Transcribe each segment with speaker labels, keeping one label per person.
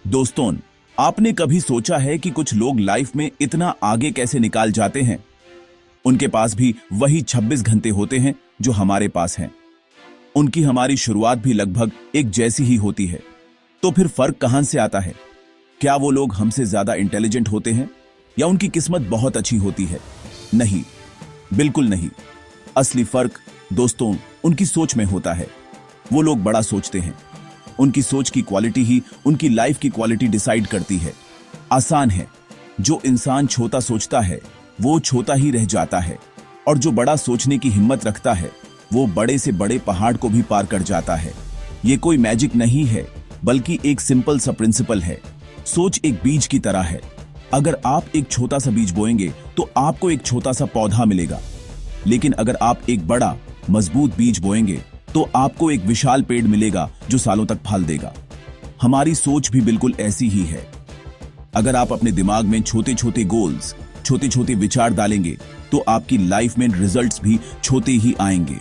Speaker 1: दोस्तों, आपने कभी सोचा है कि कुछ लोग लाइफ में इतना आगे कैसे निकाल जाते हैं? उनके पास भी वही 26 घंटे होते हैं जो हमारे पास हैं। उनकी हमारी शुरुआत भी लगभग एक जैसी ही होती है। तो फिर फर्क कहां से आता है? क्या वो लोग हमसे ज्यादा इंटेलिजेंट होते हैं या उनकी किस्मत बहुत अच्छी होती है? नहीं, बिल्कुल नहीं। असली फर्क दोस्तों उनकी सोच में होता है। वो लोग बड़ा सोचते हैं। उनकी सोच की क्वालिटी ही उनकी लाइफ की क्वालिटी डिसाइड करती है। आसान है, जो इंसान छोटा सोचता है वो छोटा ही रह जाता है, और जो बड़ा सोचने की हिम्मत रखता है वो बड़े से बड़े पहाड़ को भी पार कर जाता है। ये कोई मैजिक नहीं है, बल्कि एक सिंपल सा प्रिंसिपल है। सोच एक बीज की तरह है। अगर आप एक छोटा सा बीज बोएंगे तो आपको एक छोटा सा पौधा मिलेगा, लेकिन अगर आप एक बड़ा मजबूत बीज बोएंगे तो आपको एक विशाल पेड़ मिलेगा जो सालों तक फल देगा। हमारी सोच भी बिल्कुल ऐसी ही है। अगर आप अपने दिमाग में छोटे छोटे गोल्स, छोटे छोटे विचार डालेंगे तो आपकी लाइफ में रिजल्ट्स भी छोटे ही आएंगे।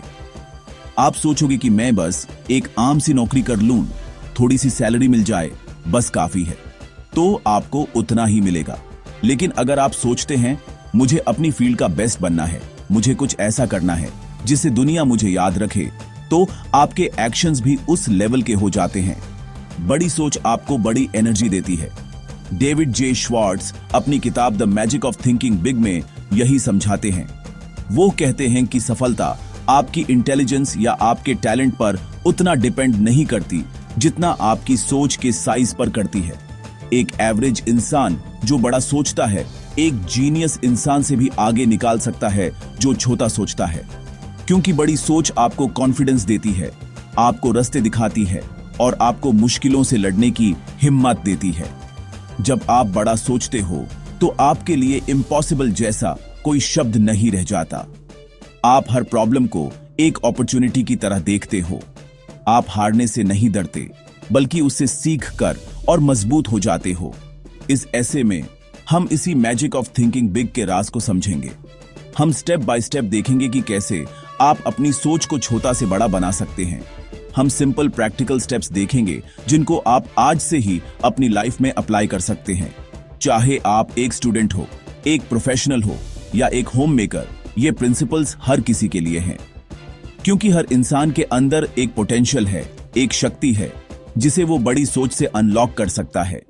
Speaker 1: आप सोचोगे कि मैं बस एक आम सी नौकरी कर लूं, थोड़ी सी सैलरी मिल जाए, बस काफी है, तो आपको उतना ही मिलेगा। लेकिन अगर आप सोचते हैं मुझे अपनी फील्ड का बेस्ट बनना है, मुझे कुछ ऐसा करना है जिससे दुनिया मुझे याद रखे, तो आपके एक्शंस भी उस लेवल के हो जाते हैं। बड़ी सोच आपको बड़ी एनर्जी देती है। डेविड जे श्वार्ट्ज अपनी किताब the magic of thinking big में यही समझाते हैं। वो कहते हैं कि सफलता आपकी इंटेलिजेंस या आपके टैलेंट पर उतना डिपेंड नहीं करती जितना आपकी सोच के साइज पर करती है। एक एवरेज इंसान जो बड़ा सोचता है एक जीनियस इंसान से भी आगे निकाल सकता है जो छोटा सोचता है, क्योंकि बड़ी सोच आपको कॉन्फिडेंस देती है, आपको रास्ते दिखाती है और आपको मुश्किलों से लड़ने की हिम्मत देती है। जब आप बड़ा सोचते हो तो आपके लिए इम्पॉसिबल जैसा कोई शब्द नहीं रह जाता। आप हर प्रॉब्लम को एक अपॉर्चुनिटी की तरह देखते हो। आप हारने से नहीं डरते, बल्कि उससे सीख कर और मजबूत हो जाते हो। इस ऐसे में हम इसी मैजिक ऑफ थिंकिंग बिग के राज को समझेंगे। हम स्टेप बाय स्टेप देखेंगे कि कैसे आप अपनी सोच को छोटा से बड़ा बना सकते हैं। हम सिंपल प्रैक्टिकल स्टेप्स देखेंगे जिनको आप आज से ही अपनी लाइफ में अप्लाई कर सकते हैं। चाहे आप एक स्टूडेंट हो, एक प्रोफेशनल हो या एक होम मेकर, ये प्रिंसिपल्स हर किसी के लिए हैं, क्योंकि हर इंसान के अंदर एक पोटेंशियल है, एक शक्ति है जिसे वो बड़ी सोच से अनलॉक कर सकता है।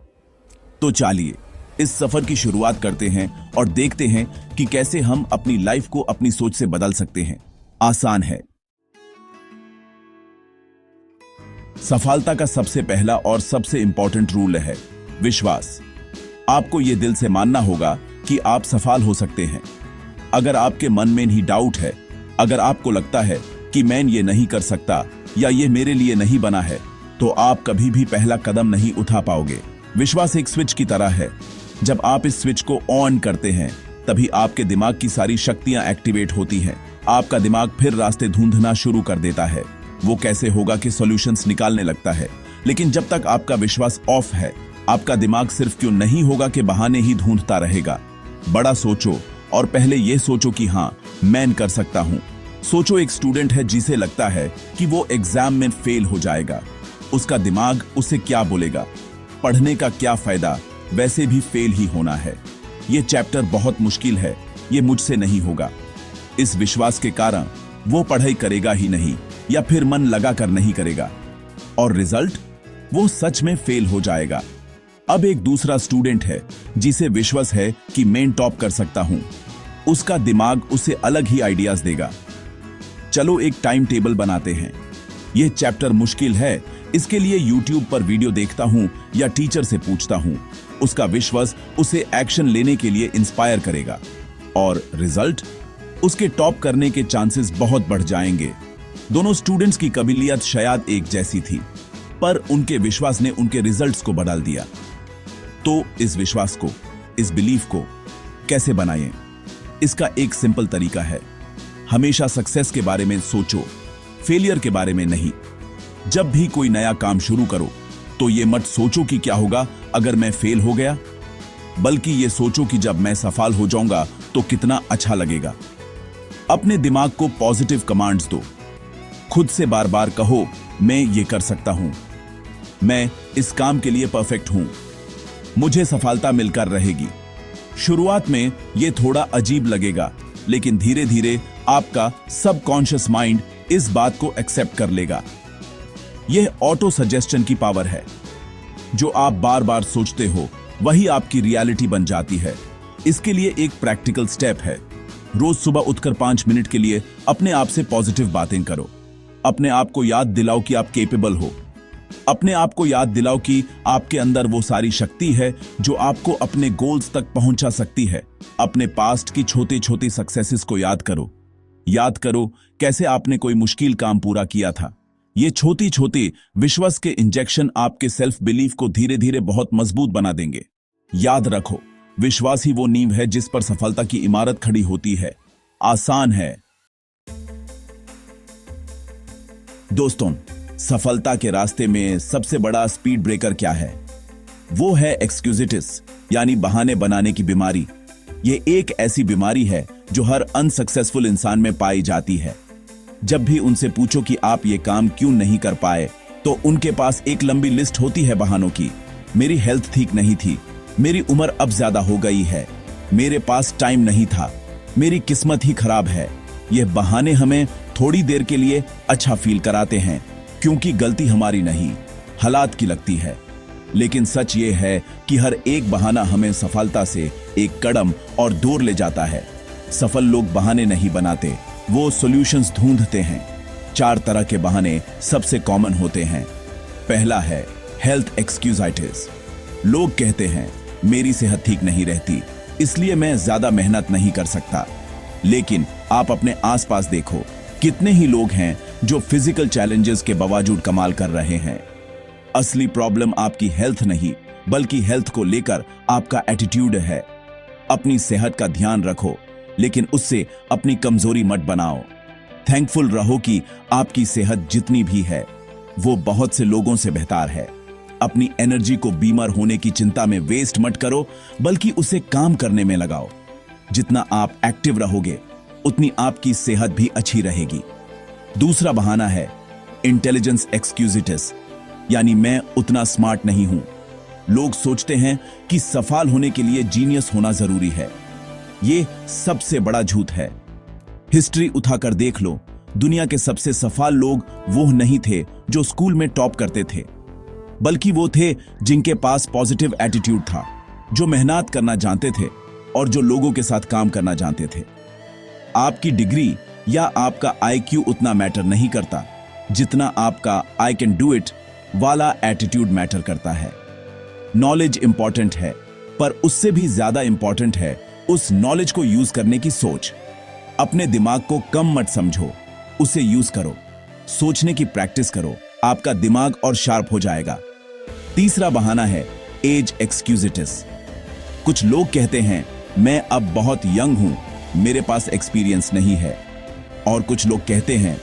Speaker 1: तो चलिए इस सफर की शुरुआत करते हैं और देखते हैं कि कैसे हम अपनी लाइफ को अपनी सोच से बदल सकते हैं। आसान है। सफलता का सबसे पहला और सबसे इंपॉर्टेंट रूल है विश्वास। आपको यह दिल से मानना होगा कि आप सफल हो सकते हैं। अगर आपके मन में ही डाउट है, अगर आपको लगता है कि मैं ये नहीं कर सकता या ये मेरे लिए नहीं बना है, तो आप कभी भी पहला कदम नहीं उठा पाओगे। विश्वास एक स्विच की तरह है। जब आप इस स्विच को ऑन करते हैं तभी आपके दिमाग की सारी शक्तियां एक्टिवेट होती हैं। आपका दिमाग फिर रास्ते ढूंढना शुरू कर देता है। वो कैसे होगा कि सॉल्यूशंस निकालने लगता है। लेकिन जब तक आपका विश्वास ऑफ है, आपका दिमाग सिर्फ क्यों नहीं होगा कि बहाने ही ढूंढता रहेगा। बड़ा सोचो और पहले यह सोचो कि हाँ, मैं कर सकता हूं। सोचो एक स्टूडेंट है जिसे लगता है कि वो एग्जाम में फेल हो जाएगा। उसका दिमाग उसे क्या बोलेगा, पढ़ने का क्या फायदा, वैसे भी फेल ही होना है, ये चैप्टर बहुत मुश्किल है, ये मुझसे नहीं होगा। इस विश्वास के कारण वो पढ़ाई करेगा ही नहीं या फिर मन लगा कर नहीं करेगा, और रिजल्ट वो सच में फेल हो जाएगा। अब एक दूसरा स्टूडेंट है जिसे विश्वास है कि मैं टॉप कर सकता हूं। उसका दिमाग उसे अलग ही आइडियाज देगा। चलो एक टाइम टेबल बनाते हैं। यह चैप्टर मुश्किल है, इसके लिए YouTube पर वीडियो देखता हूं या टीचर से पूछता हूं। उसका विश्वास उसे एक्शन लेने के लिए इंस्पायर करेगा, और रिजल्ट उसके टॉप करने के चांसेस बहुत बढ़ जाएंगे। दोनों स्टूडेंट्स की काबिलियत शायद एक जैसी थी, पर उनके विश्वास ने उनके रिजल्ट्स को बदल दिया। तो इस विश्वास को, इस बिलीफ को कैसे बनाएं? इसका एक सिंपल तरीका है। हमेशा सक्सेस के बारे में सोचो, फेलियर के बारे में नहीं। जब भी कोई नया काम शुरू करो तो ये मत सोचो कि क्या होगा अगर मैं फेल हो गया, बल्कि ये सोचो कि जब मैं सफल हो जाऊंगा तो कितना अच्छा लगेगा। अपने दिमाग को पॉजिटिव कमांड्स दो। खुद से बार बार कहो, मैं ये कर सकता हूं, मैं इस काम के लिए परफेक्ट हूं, मुझे सफलता मिलकर रहेगी। शुरुआत में यह थोड़ा अजीब लगेगा, लेकिन धीरे धीरे आपका सबकॉन्शियस माइंड इस बात को एक्सेप्ट कर लेगा। यह ऑटो सजेशन की पावर है। जो आप बार बार सोचते हो वही आपकी रियलिटी बन जाती है। इसके लिए एक प्रैक्टिकल स्टेप है। रोज सुबह उठकर 5 मिनट के लिए अपने आप से पॉजिटिव बातें करो। अपने आप को याद दिलाओ कि आप कैपेबल हो। अपने आप को याद दिलाओ कि आपके अंदर वो सारी शक्ति है जो आपको अपने गोल्स तक पहुंचा सकती है। अपने पास्ट की छोटी छोटी सक्सेसेस को याद करो। याद करो कैसे आपने कोई मुश्किल काम पूरा किया था। ये छोटी छोटी विश्वास के इंजेक्शन आपके सेल्फ बिलीफ को धीरे धीरे बहुत मजबूत बना देंगे। याद रखो, विश्वास ही वो नींव है जिस पर सफलता की इमारत खड़ी होती है। आसान है। दोस्तों, सफलता के रास्ते में सबसे बड़ा स्पीड ब्रेकर क्या है? वो है एक्सक्यूजिटिस, यानी बहाने बनाने की बीमारी। ये एक ऐसी बीमारी है जो हर अनसक्सेसफुल इंसान में पाई जाती है। जब भी उनसे पूछो कि आप ये काम क्यों नहीं कर पाए, तो उनके पास एक लंबी लिस्ट होती है बहानों की। मेरी हेल्थ ठीक नहीं थी, मेरी उम्र अब ज्यादा हो गई है, मेरे पास टाइम नहीं था, मेरी किस्मत ही खराब है। ये बहाने हमें थोड़ी देर के लिए अच्छा फील कराते हैं, क्योंकि गलती हमारी नहीं, हालात की लगती है। लेकिन सच ये है कि हर एक बहाना हमें सफलता से एक कदम और दूर ले जाता है। सफल लोग बहाने नहीं बनाते, वो सॉल्यूशंस ढूंढते हैं। 4 तरह के बहाने सबसे कॉमन होते हैं। पहला है हेल्थ एक्सक्यूजाइटिस। लोग कहते हैं मेरी सेहत ठीक नहीं रहती, इसलिए मैं ज्यादा मेहनत नहीं कर सकता। लेकिन आप अपने आसपास देखो, कितने ही लोग हैं जो फिजिकल चैलेंजेस के बावजूद कमाल कर रहे हैं। असली प्रॉब्लम आपकी हेल्थ नहीं, बल्कि हेल्थ को लेकर आपका एटीट्यूड है। अपनी सेहत का ध्यान रखो, लेकिन उससे अपनी कमजोरी मत बनाओ। थैंकफुल रहो कि आपकी सेहत जितनी भी है वो बहुत से लोगों से बेहतर है। अपनी एनर्जी को बीमार होने की चिंता में वेस्ट मत करो, बल्कि उसे काम करने में लगाओ। जितना आप एक्टिव रहोगे उतनी आपकी सेहत भी अच्छी रहेगी। दूसरा बहाना है इंटेलिजेंस एक्सक्यूजिटिस, यानी मैं उतना स्मार्ट नहीं हूं। लोग सोचते हैं कि सफल होने के लिए जीनियस होना जरूरी है। ये सबसे बड़ा झूठ है। हिस्ट्री उठाकर देख लो, दुनिया के सबसे सफल लोग वो नहीं थे जो स्कूल में टॉप करते थे, बल्कि वो थे जिनके पास पॉजिटिव एटीट्यूड था, जो मेहनत करना जानते थे और जो लोगों के साथ काम करना जानते थे। आपकी डिग्री या आपका IQ उतना मैटर नहीं करता जितना आपका आई कैन डू इट वाला एटीट्यूड मैटर करता है। नॉलेज इंपॉर्टेंट है, पर उससे भी ज्यादा इंपॉर्टेंट है उस नॉलेज को यूज करने की सोच। अपने दिमाग को कम मत समझो, उसे यूज करो। सोचने की प्रैक्टिस करो, आपका दिमाग और शार्प हो जाएगा। तीसरा बहाना है एज एक्सक्यूजिटिस। कुछ लोग कहते हैं मैं अब बहुत यंग हूं, मेरे पास एक्सपीरियंस नहीं है। और कुछ लोग कहते हैं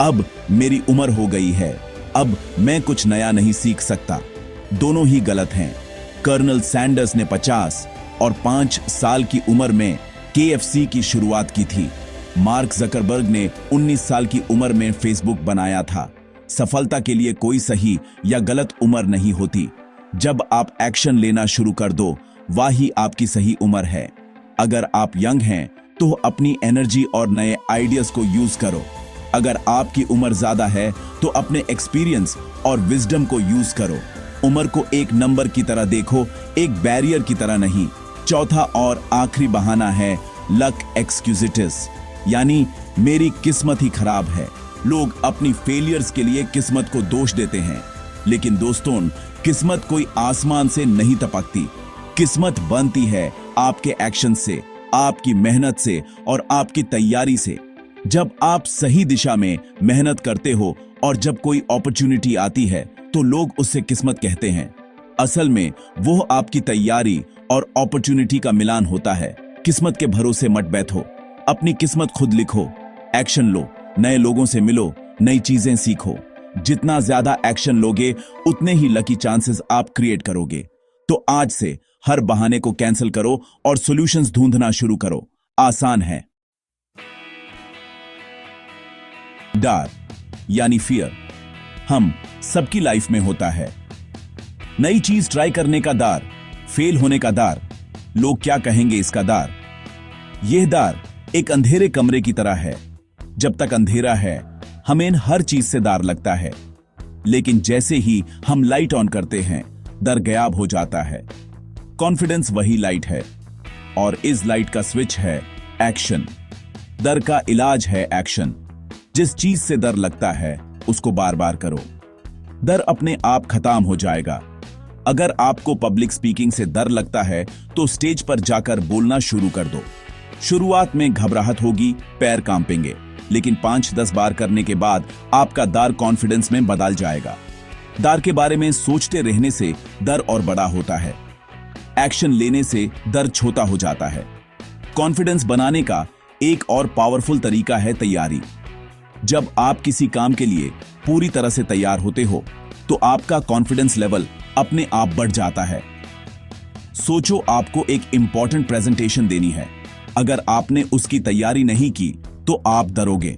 Speaker 1: अब मेरी उम्र हो गई है, अब मैं कुछ नया नहीं सीख सकता। दोनों ही गलत हैं। कर्नल सैंडर्स ने 50 और 5 साल की उम्र में KFC की शुरुआत की थी। मार्क जकरबर्ग ने 19 साल की उम्र में फेसबुक बनाया था। सफलता के लिए कोई सही या गलत उम्र नहीं होती। जब आप एक्शन लेना शुरू कर दो, वही आपकी सही उम्र है। अगर आप यंग हैं तो अपनी एनर्जी और नए आइडियाज को यूज करो। अगर आपकी उम्र ज्यादा है तो अपने एक्सपीरियंस और विजडम को यूज करो। उम्र को एक नंबर की तरह देखो, एक बैरियर की तरह नहीं। चौथा और आखिरी बहाना है लक एक्सक्यूजिटिस, यानी मेरी किस्मत ही खराब है। लोग अपनी फेलियर्स के लिए किस्मत को दोष देते हैं, लेकिन दोस्तों, किस्मत कोई आसमान से नहीं टपकती। किस्मत बनती है आपके एक्शन से, आपकी मेहनत से और आपकी तैयारी से। जब आप सही दिशा में मेहनत करते हो और जब कोई अपॉर्चुनिटी आती है तो लोग उससे किस्मत कहते हैं। असल में वो आपकी तैयारी और अपॉर्चुनिटी का मिलान होता है। किस्मत के भरोसे मत बैठो, अपनी किस्मत खुद लिखो। एक्शन लो, नए लोगों से मिलो, नई चीजें सीखो। जितना ज्यादा एक्शन लोगे उतने ही लकी चांसेस आप क्रिएट करोगे। तो आज से हर बहाने को कैंसिल करो और सॉल्यूशंस ढूंढना शुरू करो। आसान है। डर यानी फियर हम सबकी लाइफ में होता है। नई चीज ट्राई करने का डर, फेल होने का डर, लोग क्या कहेंगे इसका डर। यह डर एक अंधेरे कमरे की तरह है। जब तक अंधेरा है हमें हर चीज से डर लगता है, लेकिन जैसे ही हम लाइट ऑन करते हैं डर गायब हो जाता है। कॉन्फिडेंस वही लाइट है और इस लाइट का स्विच है एक्शन। डर का इलाज है एक्शन। जिस चीज से डर लगता है उसको बार बार करो, डर अपने आप खत्म हो जाएगा। अगर आपको पब्लिक स्पीकिंग से डर लगता है तो स्टेज पर जाकर बोलना शुरू कर दो। शुरुआत में घबराहट होगी, पैर कांपेंगे, लेकिन 5-10 बार करने के बाद आपका डर कॉन्फिडेंस में बदल जाएगा। डर के बारे में सोचते रहने से डर और बड़ा होता है, एक्शन लेने से डर छोटा हो जाता है। कॉन्फिडेंस बनाने का एक और पावरफुल तरीका है तैयारी। जब आप किसी काम के लिए पूरी तरह से तैयार होते हो तो आपका कॉन्फिडेंस लेवल अपने आप बढ़ जाता है। सोचो आपको एक इंपॉर्टेंट प्रेजेंटेशन देनी है। अगर आपने उसकी तैयारी नहीं की तो आप डरोगे,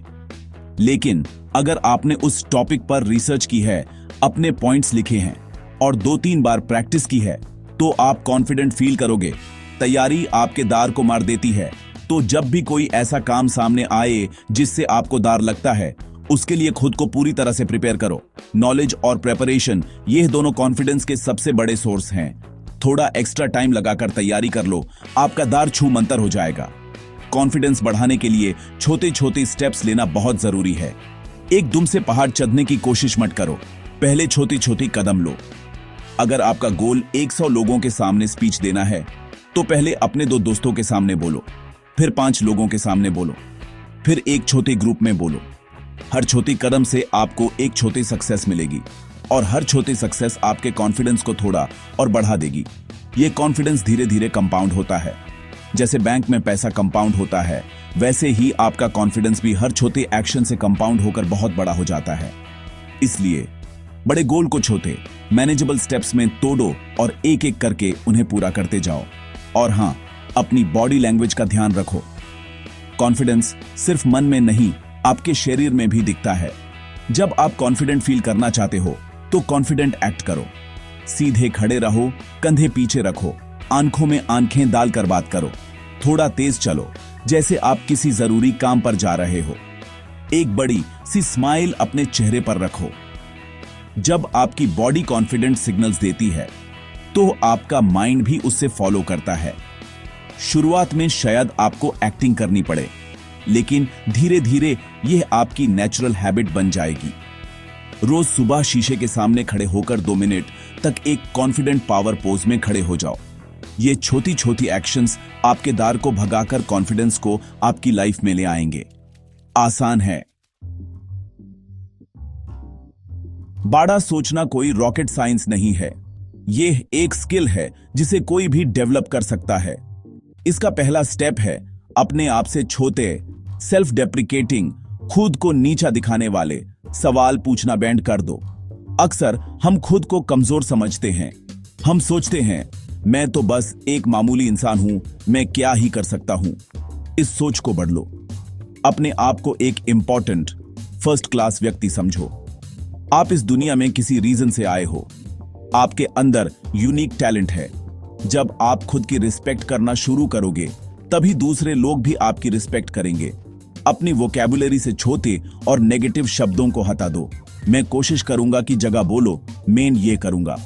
Speaker 1: लेकिन अगर आपने उस टॉपिक पर रिसर्च की है, अपने पॉइंट्स लिखे हैं और 2-3 बार प्रैक्टिस की है तो आप कॉन्फिडेंट फील करोगे। तैयारी आपके डर को मार देती है। तो जब भी कोई ऐसा काम सामने आए जिससे आपको डर लगता है, उसके लिए खुद को पूरी तरह से प्रिपेयर करो। नॉलेज और प्रिपरेशन, ये दोनों कॉन्फिडेंस के सबसे बड़े सोर्स हैं। थोड़ा एक्स्ट्रा टाइम लगाकर तैयारी कर लो, आपका डर छू मंतर हो जाएगा। कॉन्फिडेंस बढ़ाने के लिए छोटे छोटे स्टेप्स लेना बहुत जरूरी है। एकदम से पहाड़ चढ़ने की कोशिश मत करो, पहले छोटी छोटी कदम लो। अगर आपका गोल 100 लोगों के सामने स्पीच देना है तो पहले अपने 2 दोस्तों के सामने बोलो, फिर 5 लोगों के सामने बोलो, फिर एक छोटे ग्रुप में बोलो। हर छोटी कदम से आपको एक छोटी सक्सेस मिलेगी और हर छोटी सक्सेस आपके कॉन्फिडेंस को थोड़ा और बढ़ा देगी। ये कॉन्फिडेंस धीरे धीरे कंपाउंड होता है। जैसे बैंक में पैसा कंपाउंड होता है, वैसे ही आपका कॉन्फिडेंस भी हर छोटे एक्शन से कंपाउंड होकर बहुत बड़ा हो जाता है। इसलिए बड़े गोल को छोटे मैनेजेबल स्टेप्स में तोड़ो और एक एक करके उन्हें पूरा करते जाओ। और हां, अपनी बॉडी लैंग्वेज का ध्यान रखो। कॉन्फिडेंस सिर्फ मन में नहीं, आपके शरीर में भी दिखता है। जब आप कॉन्फिडेंट फील करना चाहते हो तो कॉन्फिडेंट एक्ट करो। सीधे खड़े रहो, कंधे पीछे रखो, आंखों में आंखें डालकर बात करो। थोड़ा तेज चलो, जैसे आप किसी जरूरी काम पर जा रहे हो। एक बड़ी सी स्माइल अपने चेहरे पर रखो। जब आपकी बॉडी कॉन्फिडेंट सिग्नल्स देती है तो आपका माइंड भी उससे फॉलो करता है। शुरुआत में शायद आपको एक्टिंग करनी पड़े, लेकिन धीरे धीरे यह आपकी नेचुरल हैबिट बन जाएगी। रोज सुबह शीशे के सामने खड़े होकर 2 मिनट तक एक कॉन्फिडेंट पावर पोज में खड़े हो जाओ। ये छोटी छोटी एक्शंस आपके डर को भगाकर कॉन्फिडेंस को आपकी लाइफ में ले आएंगे। आसान है। बड़ा सोचना कोई रॉकेट साइंस नहीं है। यह एक स्किल है जिसे कोई भी डेवलप कर सकता है। इसका पहला स्टेप है अपने आप से छोटे, सेल्फ डेप्रिकेटिंग, खुद को नीचा दिखाने वाले सवाल पूछना बैंड कर दो। अक्सर हम खुद को कमजोर समझते हैं। हम सोचते हैं मैं तो बस एक मामूली इंसान हूं, मैं क्या ही कर सकता हूं। इस सोच को बदलो। अपने आप को एक इंपॉर्टेंट, फर्स्ट क्लास व्यक्ति समझो। आप इस दुनिया में किसी रीजन से आए हो। आपके अंदर यूनिक टैलेंट है। जब आप खुद की रिस्पेक्ट करना शुरू करोगे तभी दूसरे लोग भी आपकी रिस्पेक्ट करेंगे। अपनी वोकैबुलरी से छोटे और नेगेटिव शब्दों को हटा दो। मैं कोशिश करूंगा कि जगह बोलो, मैं ये करूंगा।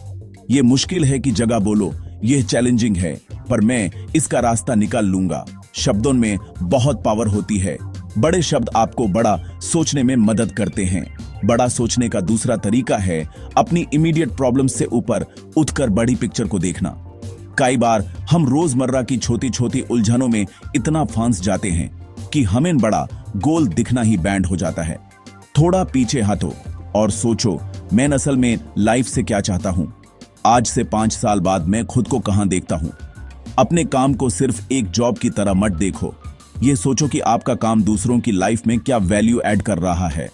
Speaker 1: ये मुश्किल है कि जगह बोलो, यह चैलेंजिंग है, पर मैं इसका रास्ता निकाल लूंगा। शब्दों में बहुत पावर होती है। बड़े शब्द आपको बड़ा सोचने में मदद करते हैं। बड़ा सोचने का दूसरा तरीका है अपनी इमीडिएट प्रॉब्लम से ऊपर उठकर बड़ी पिक्चर को देखना। कई बार हम रोजमर्रा की छोटी छोटी उलझनों में इतना फंस जाते हैं कि हमें बड़ा गोल दिखना ही बैंड हो जाता है। थोड़ा पीछे हटो और सोचो, मैं असल में लाइफ से क्या चाहता हूं। आज से 5 साल बाद मैं खुद को कहां देखता हूं। अपने काम को सिर्फ एक जॉब की तरह मत देखो। यह सोचो कि आपका काम दूसरों की लाइफ में क्या वैल्यू ऐड कर रहा है।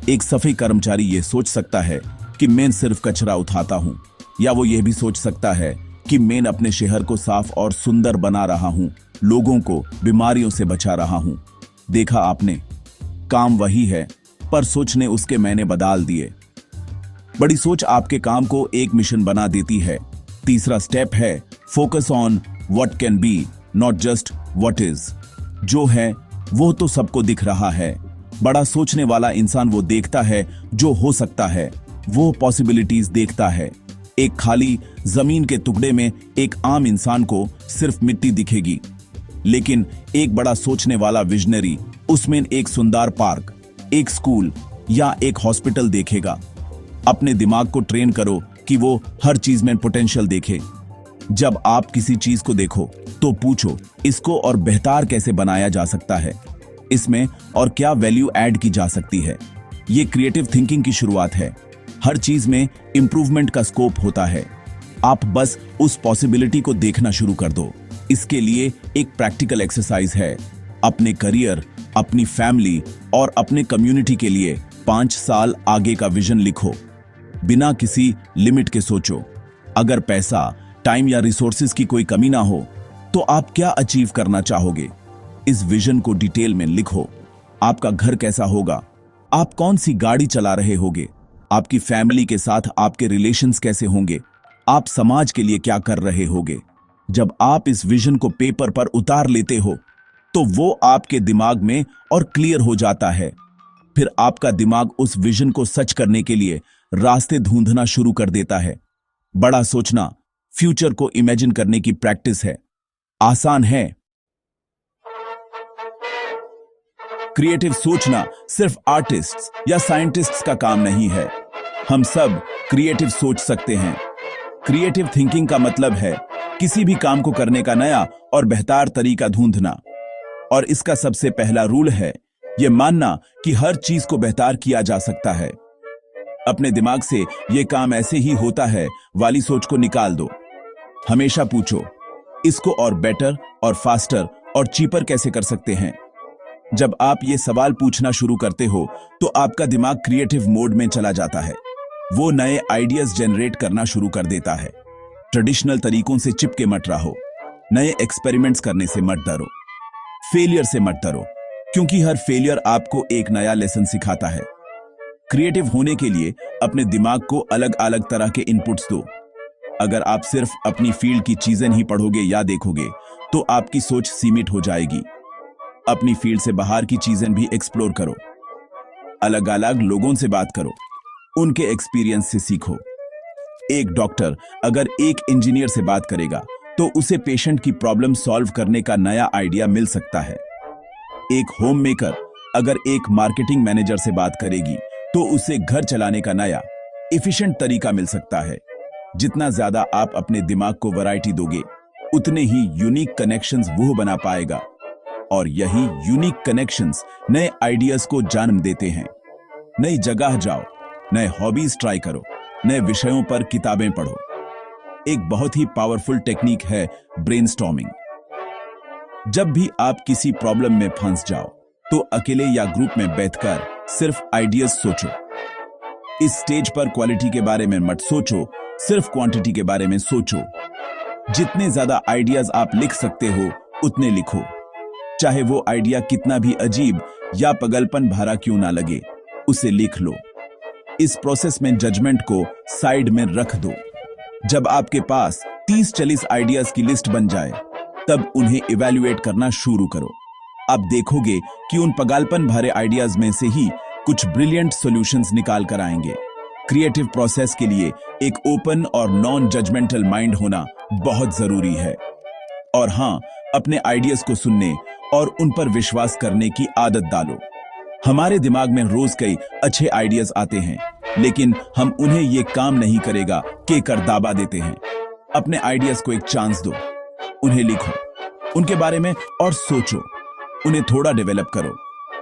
Speaker 1: एक सफाई कर्मचारी यह सोच सकता है कि मैं सिर्फ कचरा उठाता हूं, या वो यह भी सोच सकता है कि मैं अपने शहर को साफ और सुंदर बना रहा हूं, लोगों को बीमारियों से बचा रहा हूं। देखा आपने, काम वही है पर सोच ने उसके मैंने बदल दिए। बड़ी सोच आपके काम को एक मिशन बना देती है। तीसरा स्टेप है focus on what can be, not just what is. जो है वो तो सबको दिख रहा है। बड़ा सोचने वाला इंसान वो देखता है जो हो सकता है, वो पॉसिबिलिटीज देखता है। एक खाली जमीन के टुकड़े में एक आम इंसान को सिर्फ मिट्टी दिखेगी, लेकिन एक बड़ा सोचने वाला विजनरी उसमें एक सुंदर पार्क, एक स्कूल या एक हॉस्पिटल देखेगा। अपने दिमाग को ट्रेन करो कि वो हर चीज में पोटेंशियल देखे। जब आप किसी चीज को देखो तो पूछो, इसको और बेहतर कैसे बनाया जा सकता है, इसमें और क्या वैल्यू ऐड की जा सकती है। ये क्रिएटिव थिंकिंग की शुरुआत है। हर चीज में इंप्रूवमेंट का स्कोप होता है। आप बस उस पॉसिबिलिटी को देखना शुरू कर दो। इसके लिए एक प्रैक्टिकल एक्सरसाइज है। अपने करियर, अपनी फैमिली और अपने कम्युनिटी के लिए 5 साल आगे का विजन लिखो। बिना किसी लिमिट के सोचो। अगर पैसा, टाइम या रिसोर्सेज की कोई कमी ना हो तो आप क्या अचीव करना चाहोगे? इस विजन को डिटेल में लिखो। आपका घर कैसा होगा? आप कौन सी गाड़ी चला रहे होगे? आपकी फैमिली के साथ आपके रिलेशंस कैसे होंगे? आप समाज के लिए क्या कर रहे होगे? जब आप इस विजन को पेपर पर उतार लेते हो तो वो आपके दिमाग में और क्लियर हो जाता है। फिर आपका दिमाग उस विजन को सच करने के लिए रास्ते ढूंढना शुरू कर देता है। बड़ा सोचना फ्यूचर को इमेजिन करने की प्रैक्टिस है। आसान है। क्रिएटिव सोचना सिर्फ आर्टिस्ट्स या साइंटिस्ट्स का काम नहीं है। हम सब क्रिएटिव सोच सकते हैं। क्रिएटिव थिंकिंग का मतलब है किसी भी काम को करने का नया और बेहतर तरीका ढूंढना। और इसका सबसे पहला रूल है यह मानना कि हर चीज को बेहतर किया जा सकता है। अपने दिमाग से यह काम ऐसे ही होता है वाली सोच को निकाल दो। हमेशा पूछो, इसको और बेटर और फास्टर और चीपर कैसे कर सकते हैं? जब आप ये सवाल पूछना शुरू करते हो तो आपका दिमाग क्रिएटिव मोड में चला जाता है। वो नए आइडियाज जनरेट करना शुरू कर देता है। ट्रेडिशनल तरीकों से चिपके मत रहो। नए एक्सपेरिमेंट्स करने से मत डरो। फेलियर से मत डरो, क्योंकि हर फेलियर आपको एक नया लेसन सिखाता है। क्रिएटिव होने के लिए अपने दिमाग को अलग अलग तरह के इनपुट्स दो। अगर आप सिर्फ अपनी फील्ड की चीजें ही पढ़ोगे या देखोगे तो आपकी सोच सीमित हो जाएगी। अपनी फील्ड से बाहर की चीजें भी एक्सप्लोर करो। अलग अलग लोगों से बात करो, उनके एक्सपीरियंस से सीखो। एक डॉक्टर अगर एक इंजीनियर से बात करेगा तो उसे पेशेंट की प्रॉब्लम सॉल्व करने का नया आइडिया मिल सकता है। एक होम मेकर अगर एक मार्केटिंग मैनेजर से बात करेगी तो उसे घर चलाने का नया एफिशिएंट तरीका मिल सकता है। जितना ज्यादा आप अपने दिमाग को वैरायटी दोगे, उतने ही यूनिक कनेक्शंस वो बना पाएगा। और यही यूनिक कनेक्शंस नए आइडियाज को जन्म देते हैं। नई जगह जाओ, नए हॉबीज ट्राई करो, नए विषयों पर किताबें पढ़ो। एक बहुत ही पावरफुल टेक्निक है ब्रेनस्टॉर्मिंग। जब भी आप किसी प्रॉब्लम में फंस जाओ तो अकेले या ग्रुप में बैठकर सिर्फ आइडियाज सोचो। इस स्टेज पर क्वालिटी के बारे में मत सोचो, सिर्फ क्वांटिटी के बारे में सोचो। जितने ज्यादा आइडियाज आप लिख सकते हो उतने लिखो, चाहे वो आइडिया कितना भी अजीब या पागलपन भरा क्यों ना लगे, उसे लिख लो। इस प्रोसेस में जजमेंट को साइड में रख दो। जब आपके पास 30-40 आइडियाज की लिस्ट बन जाए तब उन्हें इवैल्यूएट करना शुरू करो। आप देखोगे कि उन पागलपन भरे आइडियाज में से ही कुछ ब्रिलियंट सॉल्यूशंस निकाल कर आएंगे। क्रिएटिव प्रोसेस के लिए एक ओपन और नॉन जजमेंटल माइंड होना बहुत जरूरी है। और हां, अपने आइडियाज को सुनने और उन पर विश्वास करने की आदत डालो। हमारे दिमाग में रोज कई अच्छे आइडियाज आते हैं, लेकिन हम उन्हें ये काम नहीं करेगा के कर दावा देते हैं। अपने आइडियाज को एक चांस दो, उन्हें लिखो, उनके बारे में और सोचो, उन्हें थोड़ा डेवलप करो।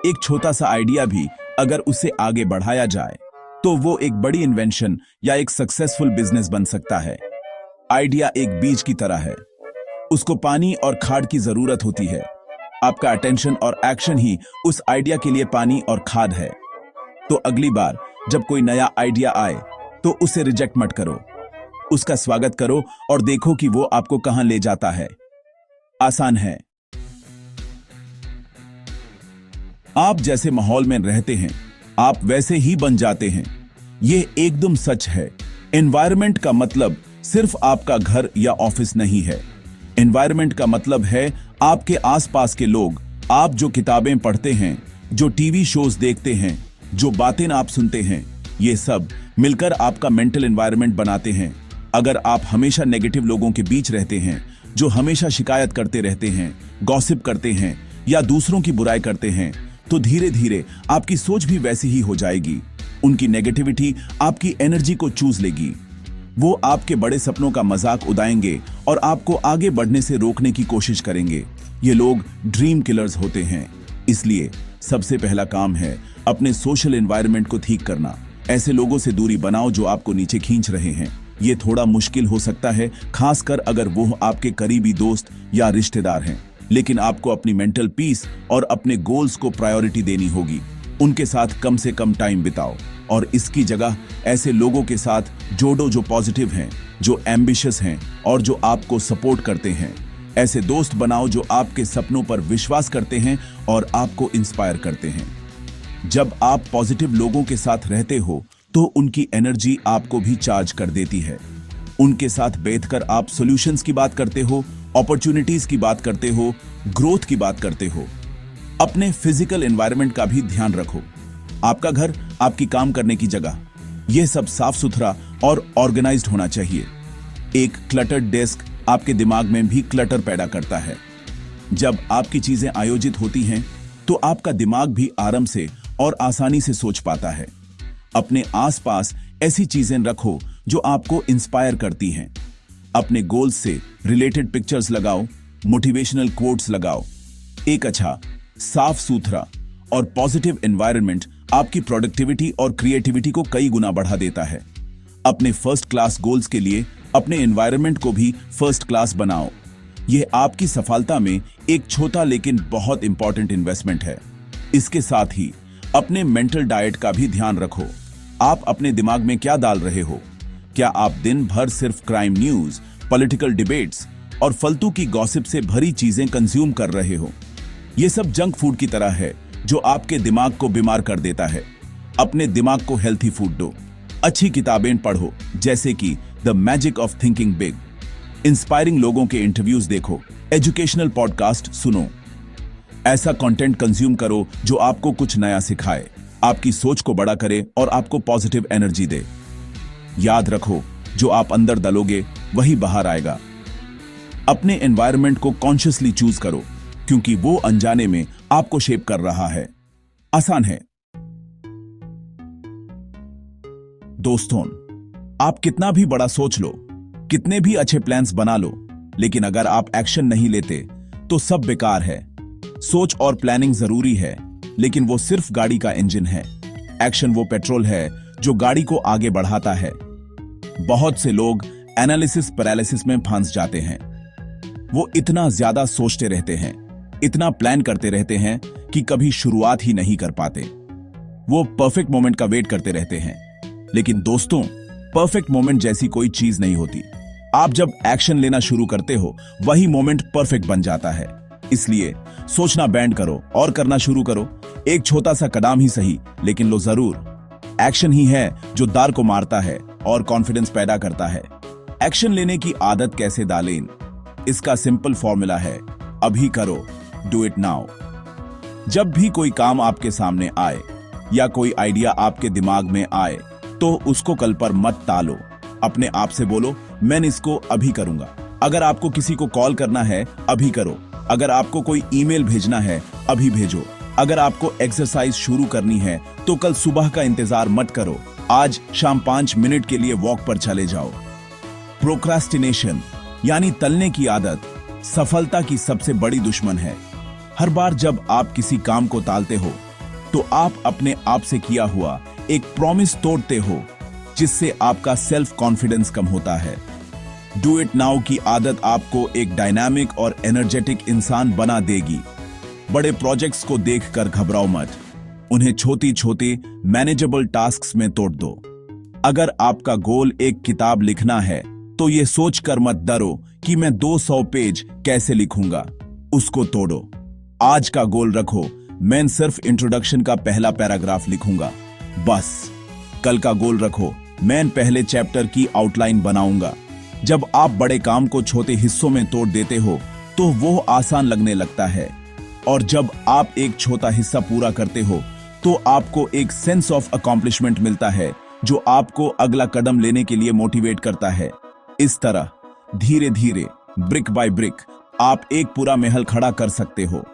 Speaker 1: एक छोटा सा आइडिया भी अगर उसे आगे बढ़ाया जाए तो वो एक बड़ी इन्वेंशन या एक सक्सेसफुल बिजनेस बन सकता है। आइडिया एक बीज की तरह है, उसको पानी और खाद की जरूरत होती है। आपका अटेंशन और एक्शन ही उस आइडिया के लिए पानी और खाद है। तो अगली बार जब कोई नया आइडिया आए तो उसे रिजेक्ट मत करो, उसका स्वागत करो और देखो कि वो आपको कहां ले जाता है। आसान है। आप जैसे माहौल में रहते हैं आप वैसे ही बन जाते हैं। यह एकदम सच है। एनवायरनमेंट का मतलब सिर्फ आपका घर या ऑफिस नहीं है। एनवायरनमेंट का मतलब है आपके आसपास के लोग, आप जो किताबें पढ़ते हैं, जो टीवी शोज देखते हैं, जो बातें आप सुनते हैं, ये सब मिलकर आपका मेंटल एनवायरनमेंट बनाते हैं। अगर आप हमेशा नेगेटिव लोगों के बीच रहते हैं, जो हमेशा शिकायत करते रहते हैं, गॉसिप करते हैं या दूसरों की बुराई करते हैं, तो धीरे धीरे आपकी सोच भी वैसी ही हो जाएगी। उनकी नेगेटिविटी आपकी एनर्जी को चूस लेगी। वो आपके बड़े सपनों का मजाक उड़ाएंगे और आपको आगे बढ़ने से रोकने की कोशिश करेंगे। ये लोग ड्रीम किलर्स होते हैं। इसलिए सबसे पहला काम है अपने सोशल एनवायरनमेंट को ठीक करना। ऐसे लोगों से दूरी बनाओ जो आपको नीचे खींच रहे हैं। ये थोड़ा मुश्किल हो सकता है, खासकर अगर वो आपके करीबी दोस्त या रिश्तेदार हैं, लेकिन आपको अपनी मेंटल पीस और अपने गोल्स को प्रायोरिटी देनी होगी। उनके साथ कम से कम टाइम बिताओ और इसकी जगह ऐसे लोगों के साथ जोड़ो जो पॉजिटिव हैं, जो एम्बिशियस हैं और जो आपको सपोर्ट करते हैं। ऐसे दोस्त बनाओ जो आपके सपनों पर विश्वास करते हैं और आपको इंस्पायर करते हैं। जब आप पॉजिटिव लोगों के साथ रहते हो तो उनकी एनर्जी आपको भी चार्ज कर देती है। उनके साथ बैठकर आप सॉल्यूशंस की बात करते हो, अपॉर्चुनिटीज की बात करते हो, ग्रोथ की बात करते हो। अपने फिजिकल एनवायरनमेंट का भी ध्यान रखो। आपका घर, आपकी काम करने की जगह, यह सब साफ सुथरा और ऑर्गेनाइज्ड होना चाहिए। एक क्लटर्ड डेस्क आपके दिमाग में भी क्लटर पैदा करता है। जब आपकी चीजें आयोजित होती हैं तो आपका दिमाग भी आराम से और आसानी से सोच पाता है। अपने आसपास ऐसी चीजें रखो जो आपको इंस्पायर करती हैं। अपने गोल्स से रिलेटेड पिक्चर्स लगाओ, मोटिवेशनल कोट्स लगाओ। एक अच्छा, साफ सुथरा और पॉजिटिव एनवायरनमेंट आपकी प्रोडक्टिविटी और क्रिएटिविटी को कई गुना बढ़ा देता है। अपने फर्स्ट क्लास गोल्स के लिए अपने एनवायरनमेंट को भी फर्स्ट क्लास बनाओ। यह आपकी सफलता में एक छोटा लेकिन बहुत इंपॉर्टेंट इन्वेस्टमेंट है। इसके साथ ही अपने मेंटल डाइट का भी ध्यान रखो। आप अपने दिमाग में क्या डाल रहे हो? क्या आप दिन भर सिर्फ क्राइम न्यूज, पॉलिटिकल डिबेट्स और फालतू की गॉसिप से भरी चीजें कंज्यूम कर रहे हो? यह सब जंक फूड की तरह है जो आपके दिमाग को बीमार कर देता है। अपने दिमाग को हेल्थी फूड दो। अच्छी किताबें पढ़ो, जैसे कि the magic of thinking big. Inspiring लोगों के इंटरव्यूज देखो, एजुकेशनल पॉडकास्ट सुनो। ऐसा कंटेंट कंज्यूम करो जो आपको कुछ नया सिखाए, आपकी सोच को बड़ा करे और आपको पॉजिटिव एनर्जी दे। याद रखो, जो आप अंदर डालोगे वही बाहर आएगा। अपने एनवायरनमेंट को कॉन्शियसली चूज करो, क्योंकि वो अनजाने में आपको शेप कर रहा है। आसान है। दोस्तों, आप कितना भी बड़ा सोच लो, कितने भी अच्छे प्लान्स बना लो, लेकिन अगर आप एक्शन नहीं लेते तो सब बेकार है। सोच और प्लानिंग जरूरी है, लेकिन वो सिर्फ गाड़ी का इंजन है। एक्शन वो पेट्रोल है जो गाड़ी को आगे बढ़ाता है। बहुत से लोग एनालिसिस पैरालिसिस में फंस जाते हैं। वो इतना ज्यादा सोचते रहते हैं, इतना प्लान करते रहते हैं कि कभी शुरुआत ही नहीं कर पाते। वो परफेक्ट मोमेंट का वेट करते रहते हैं। लेकिन दोस्तों, परफेक्ट मोमेंट जैसी कोई चीज नहीं होती। आप जब एक्शन लेना शुरू करते हो, वही मोमेंट परफेक्ट बन जाता है। इसलिए सोचना बैंड करो और करना शुरू करो। एक छोटा सा कदम ही सही, लेकिन लो जरूर। एक्शन ही है जो दार को मारता है और कॉन्फिडेंस पैदा करता है। एक्शन लेने की आदत कैसे डालें? इसका सिंपल फॉर्मूला है, अभी करो, डू इट नाउ। जब भी कोई काम आपके सामने आए या कोई आइडिया आपके दिमाग में आए, तो उसको कल पर मत टालो। अपने आप से बोलो, मैं इसको अभी करूंगा। अगर आपको किसी को कॉल करना है, अभी करो। अगर आपको कोई ईमेल भेजना है, अभी भेजो। अगर आपको एक्सरसाइज शुरू करनी है, तो कल सुबह का इंतजार मत करो। आज शाम 5 मिनट के लिए वॉक पर चले जाओ। प्रोक्रास्टिनेशन यानी टलने की आदत सफलता की सबसे बड़ी दुश्मन है। हर बार जब आप किसी काम को टालते हो, तो आप अपने आप से किया हुआ एक प्रॉमिस तोड़ते हो, जिससे आपका सेल्फ कॉन्फिडेंस कम होता है। डू इट नाउ की आदत आपको एक डायनामिक और एनर्जेटिक इंसान बना देगी। बड़े प्रोजेक्ट्स को देखकर घबराओ मत, उन्हें छोटी छोटी मैनेजेबल टास्क्स में तोड़ दो। अगर आपका गोल एक किताब लिखना है, तो ये सोचकर मत डरो कि मैं 200 पेज कैसे लिखूंगा। उसको तोड़ो। आज का गोल रखो, मैं सिर्फ इंट्रोडक्शन का पहला पैराग्राफ लिखूंगा, बस। कल का गोल रखो, मैं पहले चैप्टर की आउटलाइन बनाऊंगा। जब आप बड़े काम को छोटे हिस्सों में तोड़ देते हो तो वो आसान लगने लगता है, और जब आप एक छोटा हिस्सा पूरा करते हो तो आपको एक सेंस ऑफ अकॉम्प्लिशमेंट मिलता है जो आपको अगला कदम लेने के लिए मोटिवेट करता है। इस तरह धीरे धीरे, ब्रिक बाय ब्रिक, आप एक पूरा महल खड़ा कर सकते हो।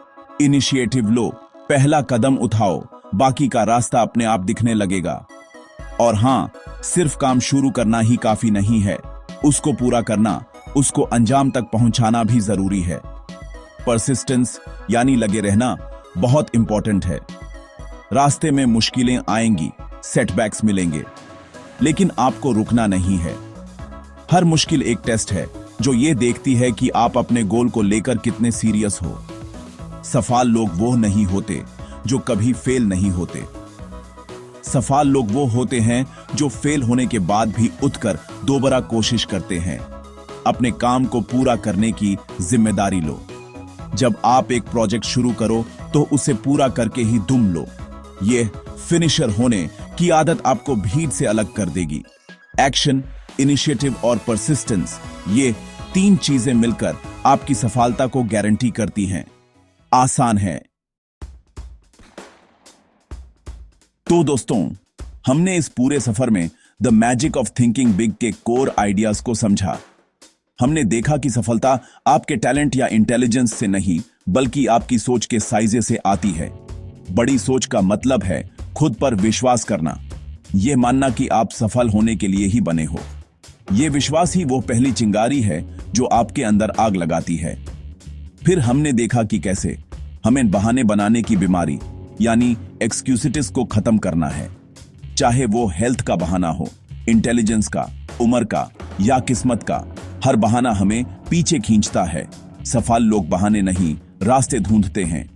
Speaker 1: इनिशिएटिव लो, पहला कदम उठाओ, बाकी का रास्ता अपने आप दिखने लगेगा। और हाँ, सिर्फ काम शुरू करना ही काफी नहीं है, उसको पूरा करना, उसको अंजाम तक पहुंचाना भी जरूरी है। परसिस्टेंस यानी लगे रहना बहुत इंपॉर्टेंट है। रास्ते में मुश्किलें आएंगी, सेटबैक्स मिलेंगे, लेकिन आपको रुकना नहीं है। हर मुश्किल एक टेस्ट है जो ये देखती है कि आप अपने गोल को लेकर कितने सीरियस हो। सफल लोग वो नहीं होते जो कभी फेल नहीं होते। सफल लोग वो होते हैं जो फेल होने के बाद भी उठकर दोबारा कोशिश करते हैं। अपने काम को पूरा करने की जिम्मेदारी लो। जब आप एक प्रोजेक्ट शुरू करो तो उसे पूरा करके ही दम लो। ये फिनिशर होने की आदत आपको भीड़ से अलग कर देगी। एक्शन, इनिशिएटिव और परसिस्टेंस, ये तीन चीजें मिलकर आपकी सफलता को गारंटी करती हैं। आसान है। तो दोस्तों, हमने इस पूरे सफर में the magic of thinking big के कोर आइडियाज को समझा। हमने देखा कि सफलता आपके टैलेंट या इंटेलिजेंस से नहीं, बल्कि आपकी सोच के साइजे से आती है। बड़ी सोच का मतलब है खुद पर विश्वास करना, यह मानना कि आप सफल होने के लिए ही बने हो। यह विश्वास ही वो पहली चिंगारी है जो आपके अंदर आग लगाती है। फिर हमने देखा कि कैसे हमें बहाने बनाने की बीमारी यानी एक्सक्यूजिटिस को खत्म करना है। चाहे वो हेल्थ का बहाना हो, इंटेलिजेंस का, उम्र का या किस्मत का, हर बहाना हमें पीछे खींचता है। सफल लोग बहाने नहीं, रास्ते ढूंढते हैं।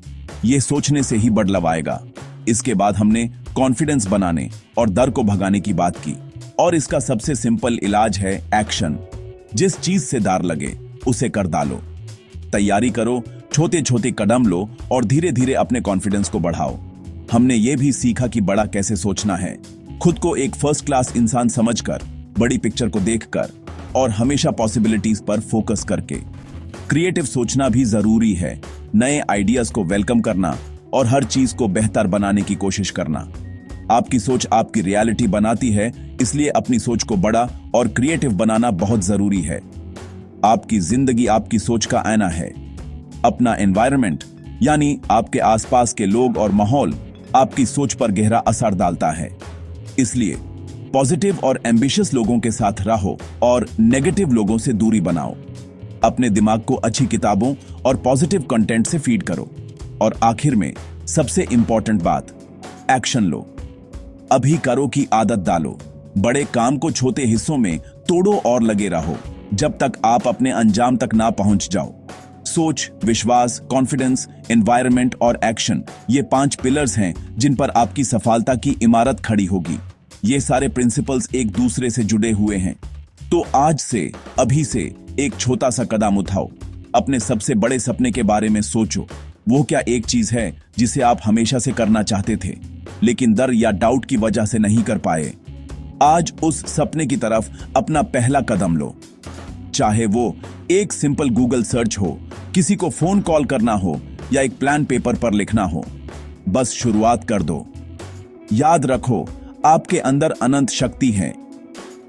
Speaker 1: ये सोचने से ही बदलाव आएगा। इसके बाद हमने कॉन्फिडेंस बनाने और डर को भगाने की बात की, और इसका सबसे सिंपल इलाज है एक्शन। जिस चीज से डर लगे उसे कर डालो। तैयारी करो, छोटे छोटे कदम लो और धीरे धीरे अपने कॉन्फिडेंस को बढ़ाओ। हमने ये भी सीखा कि बड़ा कैसे सोचना है, खुद को एक फर्स्ट क्लास इंसान समझकर, बड़ी पिक्चर को देखकर और हमेशा पॉसिबिलिटीज पर फोकस करके। क्रिएटिव सोचना भी जरूरी है, नए आइडियाज को वेलकम करना और हर चीज को बेहतर बनाने की कोशिश करना। आपकी सोच आपकी रियलिटी बनाती है, इसलिए अपनी सोच को बड़ा और क्रिएटिव बनाना बहुत जरूरी है। आपकी जिंदगी आपकी सोच का आईना है। अपना एनवायरनमेंट यानी आपके आसपास के लोग और माहौल आपकी सोच पर गहरा असर डालता है। इसलिए पॉजिटिव और एम्बिशियस लोगों के साथ रहो और नेगेटिव लोगों से दूरी बनाओ। अपने दिमाग को अच्छी किताबों और पॉजिटिव कंटेंट से फीड करो। और आखिर में सबसे इंपॉर्टेंट बात, एक्शन लो। अभी करो की आदत डालो। बड़े काम को छोटे हिस्सों में तोड़ो और लगे रहो जब तक आप अपने अंजाम तक ना पहुंच जाओ। सोच, विश्वास, कॉन्फिडेंस, एनवायरनमेंट और एक्शन, ये 5 पिलर्स हैं जिन पर आपकी सफलता की इमारत खड़ी होगी। ये सारे प्रिंसिपल्स एक दूसरे से जुड़े हुए हैं। तो आज से, अभी से एक छोटा सा कदम उठाओ। अपने सबसे बड़े सपने के बारे में सोचो। वो क्या एक चीज है जिसे आप हमेशा से करना चाहते थे, लेकिन डर या डाउट की वजह से नहीं कर पाए? आज उस सपने की तरफ अपना पहला कदम लो। चाहे वो एक सिंपल गूगल सर्च हो, किसी को फोन कॉल करना हो या एक प्लान पेपर पर लिखना हो, बस शुरुआत कर दो। याद रखो, आपके अंदर अनंत शक्ति है।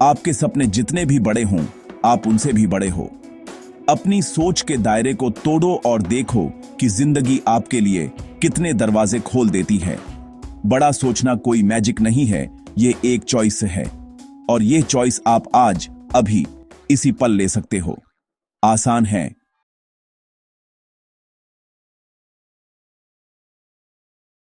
Speaker 1: आपके सपने जितने भी बड़े हों, आप उनसे भी बड़े हो। अपनी सोच के दायरे को तोड़ो और देखो कि जिंदगी आपके लिए कितने दरवाजे खोल देती है। बड़ा सोचना कोई मैजिक नहीं है, ये एक चॉइस है, और ये चॉइस आप आज, अभी, इसी पल ले सकते हो। आसान है,